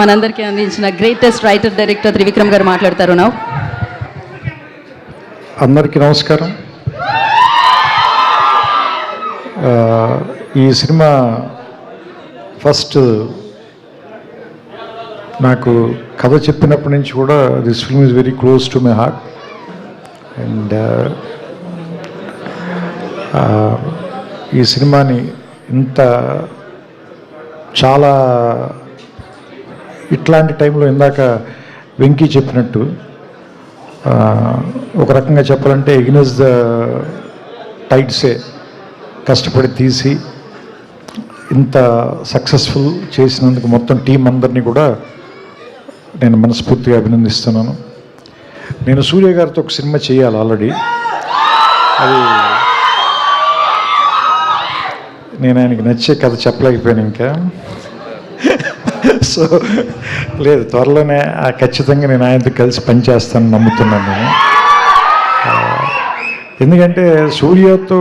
మనందరికీ అందించిన greatest writer director Trivikram గారు మాట్లాడతారు. నా అందరికీ నమస్కారం. ఈ సినిమా ఫస్ట్ నాకు కథ చెప్పినప్పటి నుంచి కూడా this film is very close to my heart. And ఈ సినిమాని ఇంత చాలా ఇట్లాంటి టైంలో ఇందాక వెంకీ చెప్పినట్టు ఒక రకంగా చెప్పాలంటే ఎగ్నెస్ ద టైడ్సే కష్టపడి తీసి ఇంత సక్సెస్ఫుల్ చేసినందుకు మొత్తం టీం అందరినీ కూడా నేను మనస్ఫూర్తిగా అభినందిస్తున్నాను. నేను సూర్య గారితో ఒక సినిమా చేయాలి ఆల్రెడీ. అది నేను ఆయనకి నచ్చే కథ చెప్పలేకపోయాను ఇంకా. సో లేదు, త్వరలోనే ఖచ్చితంగా నేను ఆయనతో కలిసి పనిచేస్తానని నమ్ముతున్నాను నేను. ఎందుకంటే సూర్యతో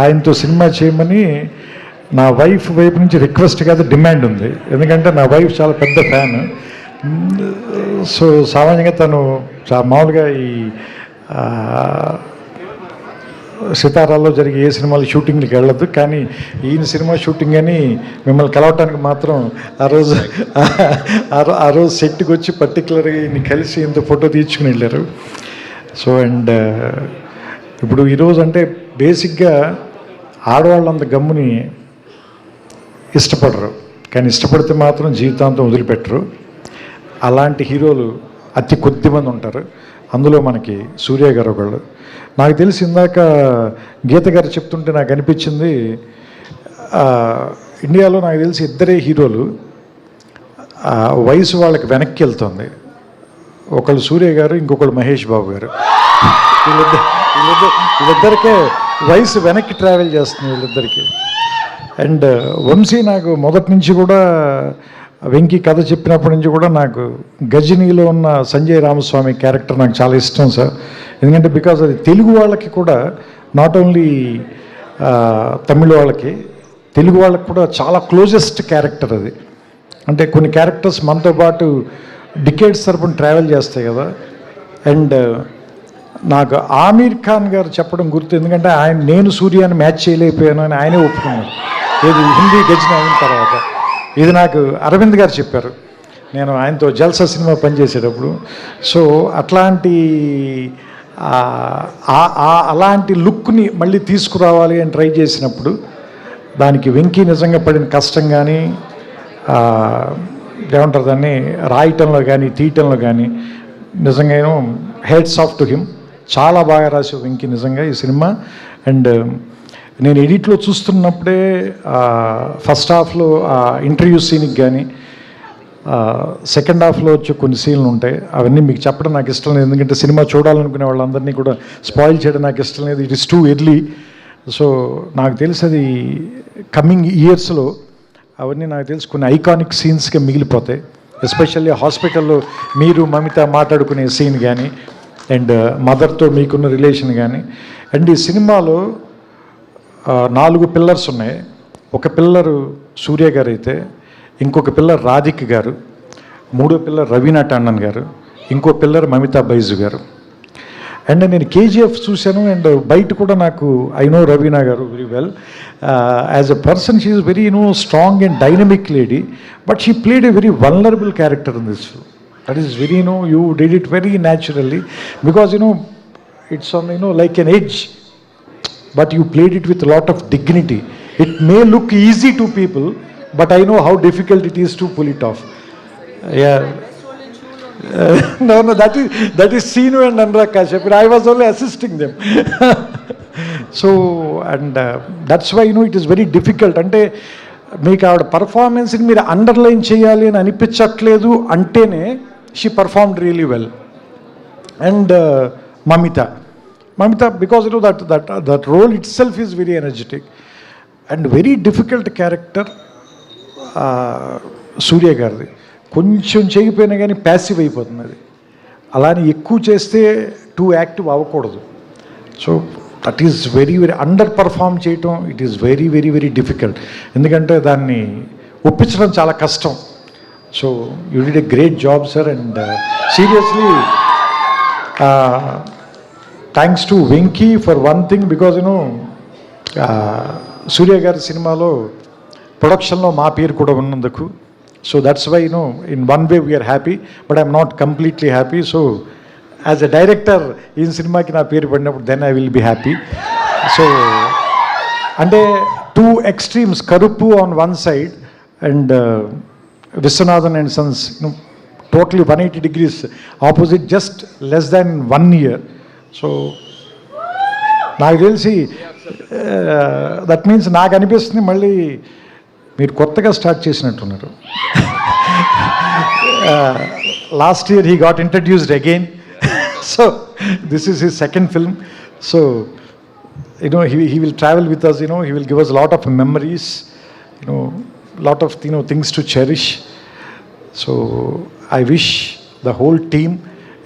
ఆయనతో సినిమా చేయమని నా వైఫ్ వైపు నుంచి రిక్వెస్ట్ కాదు, డిమాండ్ ఉంది. ఎందుకంటే నా వైఫ్ చాలా పెద్ద ఫ్యాన్. సో సామాన్యంగా తను మామూలుగా ఈ సితారాల్లో జరిగే ఏ సినిమాలు షూటింగ్కి వెళ్ళదు, కానీ ఈయన సినిమా షూటింగ్ అని మిమ్మల్ని కలవటానికి మాత్రం ఆ రోజు సెట్కి వచ్చి పర్టికులర్గా ఈయన్ని కలిసి ఇంత ఫోటో తీర్చుకుని వెళ్ళారు. సో అండ్ ఇప్పుడు ఈరోజు అంటే బేసిక్గా ఆడవాళ్ళు అంత గమ్ముని ఇష్టపడరు, కానీ ఇష్టపడితే మాత్రం జీవితాంతం వదిలిపెట్టరు. అలాంటి హీరోలు అతి కొద్ది మంది ఉంటారు. అందులో మనకి సూర్య గారు ఒకళ్ళు. నాకు తెలిసి ఇందాక గీత గారు చెప్తుంటే నాకు అనిపించింది, ఇండియాలో నాకు తెలిసి ఇద్దరే హీరోలు వయసు వాళ్ళకి వెనక్కి వెళ్తుంది. ఒకళ్ళు సూర్య గారు, ఇంకొకళ్ళు మహేష్ బాబు గారు. వీళ్ళిద్దరికే వయసు వెనక్కి ట్రావెల్ చేస్తుంది వీళ్ళిద్దరికి. అండ్ వంశీ నాకు మొదటి నుంచి కూడా వెంకీ కథ చెప్పినప్పటి నుంచి కూడా నాకు గజనీలో ఉన్న సంజయ్ రామస్వామి క్యారెక్టర్ నాకు చాలా ఇష్టం సార్. ఎందుకంటే బికాజ్ అది తెలుగు వాళ్ళకి కూడా, నాట్ ఓన్లీ తమిళ వాళ్ళకి, తెలుగు వాళ్ళకి కూడా చాలా క్లోజెస్ట్ క్యారెక్టర్ అది. అంటే కొన్ని క్యారెక్టర్స్ మనతో పాటు డికేడ్స్ తరపున ట్రావెల్ చేస్తాయి కదా. అండ్ నాకు ఆమీర్ ఖాన్ గారు చెప్పడం గుర్తు, ఎందుకంటే నేను సూర్యాన్ని మ్యాచ్ చేయలేకపోయాను అని ఆయనే ఒప్పుకున్నారు. ఏది హిందీ గజని అయిన తర్వాత. ఇది నాకు అరవింద్ గారు చెప్పారు, నేను ఆయనతో జల్సా సినిమా పనిచేసేటప్పుడు. సో అలాంటి లుక్ని మళ్ళీ తీసుకురావాలి అని ట్రై చేసినప్పుడు దానికి వెంకీ నిజంగా పడిన కష్టం కానీ, ఏమంటారు దాన్ని, రాయటంలో కానీ తీయటంలో కానీ నిజంగా హెడ్స్ ఆఫ్ టు హిమ్. చాలా బాగా రాసావు వెంకీ నిజంగా ఈ సినిమా. అండ్ నేను ఎడిట్లో చూస్తున్నప్పుడే ఫస్ట్ హాఫ్లో ఇంటర్వ్యూ సీన్కి కానీ, సెకండ్ హాఫ్లో వచ్చే కొన్ని సీన్లు ఉంటాయి. అవన్నీ మీకు చెప్పడం నాకు ఇష్టం లేదు, ఎందుకంటే సినిమా చూడాలనుకునే వాళ్ళందరినీ కూడా స్పాయిల్ చేయడం నాకు ఇష్టం లేదు. It is too early. So నాకు తెలిసి అది కమింగ్ ఇయర్స్లో అవన్నీ నాకు తెలిసి కొన్ని ఐకానిక్ సీన్స్గా మిగిలిపోతాయి. ఎస్పెషల్లీ హాస్పిటల్లో మీరు మమిత మాట్లాడుకునే సీన్ కానీ, అండ్ మదర్తో మీకున్న రిలేషన్ కానీ. అండ్ ఈ సినిమాలో 4 పిల్లర్స్ ఉన్నాయి. ఒక పిల్లరు సూర్య గారు అయితే, ఇంకొక పిల్లర్ రాధిక్ గారు, మూడో పిల్లర్ రవీనా టండన్ గారు, ఇంకో పిల్లర్ మమితా బైజు గారు. అండ్ నేను కేజీఎఫ్ చూశాను. అండ్ బయట కూడా నాకు ఐ నో రవీనా గారు very well. As a person she is very strong and dynamic lady, but she played a very vulnerable character in this film. That is very you did it very naturally, because it's on like an edge, but you played it with a lot of dignity. It may look easy to people, but I know how difficult it is to pull it off. Yeah. No, that is Sinu and Anurag Kashyap. I was only assisting them. So, and that's why it is very difficult. అంటే మీకు ఆవిడ పర్ఫార్మెన్స్ని మీరు underline చేయాలి అని అనిపించట్లేదు అంటేనే she performed really well. And Mamitha, because that role itself is very energetic and very difficult character. సూర్య గారిది కొంచెం చేయకపోయినా కానీ ప్యాసివ్ అయిపోతుంది అది. అలానే ఎక్కువ చేస్తే టూ యాక్టివ్ అవ్వకూడదు. So that is very under perform చేయటం, ఇట్ ఈస్ వెరీ డిఫికల్ట్. ఎందుకంటే దాన్ని ఒప్పించడం చాలా కష్టం. So you did a great job sir, and seriously thanks to Venky for one thing, because you know Surya గారి సినిమాలో ప్రొడక్షన్లో మా పేరు కూడా ఉన్నందుకు. So that's why you know in one way we're happy, but I'm not completely happy. So as a director ఈ సినిమాకి నా పేరు పడినప్పుడు then I will be happy. So అంటే two extremes, Karuppu on one side and Viswanathan and sons, totally 180 degrees opposite, just less than 1 year. So నాకు తెలిసి that means నాకు అనిపిస్తుంది మళ్ళీ మీరు కొత్తగా స్టార్ట్ చేసినట్టున్నారు. Last year he got introduced again, so this is his second film. So he will travel with us, he will give us a lot of memories, lot of things to cherish. So I wish the whole team,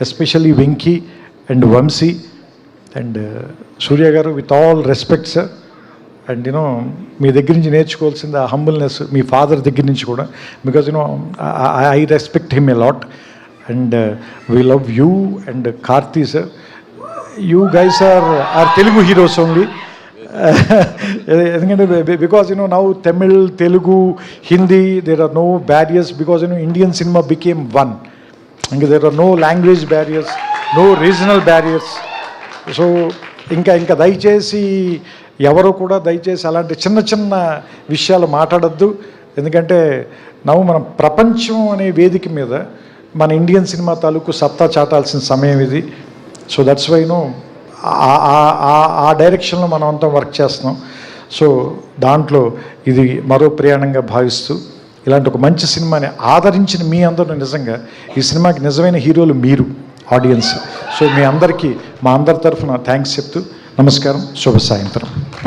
especially Venki and Vamsi and Surya garu, with all respect sir, and మీ దగ్గర నుంచి నేర్చుకోవాల్సింది ఆ humbleness మీ father దగ్గర నుంచి కూడా, because I respect him a lot, and we love you and Karthi sir. You guys are Telugu heroes only. Because now Tamil, Telugu, Hindi, there are no barriers, because Indian cinema became one. And there are no language barriers, no regional barriers. So ఇంకా దయచేసి ఎవరో కూడా దయచేసి అలాంటి చిన్న చిన్న విషయాలు మాట్లాడద్దు. ఎందుకంటే మనం ప్రపంచం అనే వేదిక మీద మన ఇండియన్ సినిమా తాలూకు సత్తా చాటాల్సిన సమయం ఇది. సో దట్స్ వై ఆ డైరెక్షన్లో మనం అంతా వర్క్ చేస్తున్నాం. సో దాంట్లో ఇది మరో ప్రయాణంగా భావిస్తూ ఇలాంటి ఒక మంచి సినిమాని ఆదరించిన మీ అందరూ, నిజంగా ఈ సినిమాకి నిజమైన హీరోలు మీరు ఆడియన్స్. సో మీ అందరికీ మా అందరి తరఫున థ్యాంక్స్ చెప్తూ నమస్కారం, శుభ సాయంత్రం.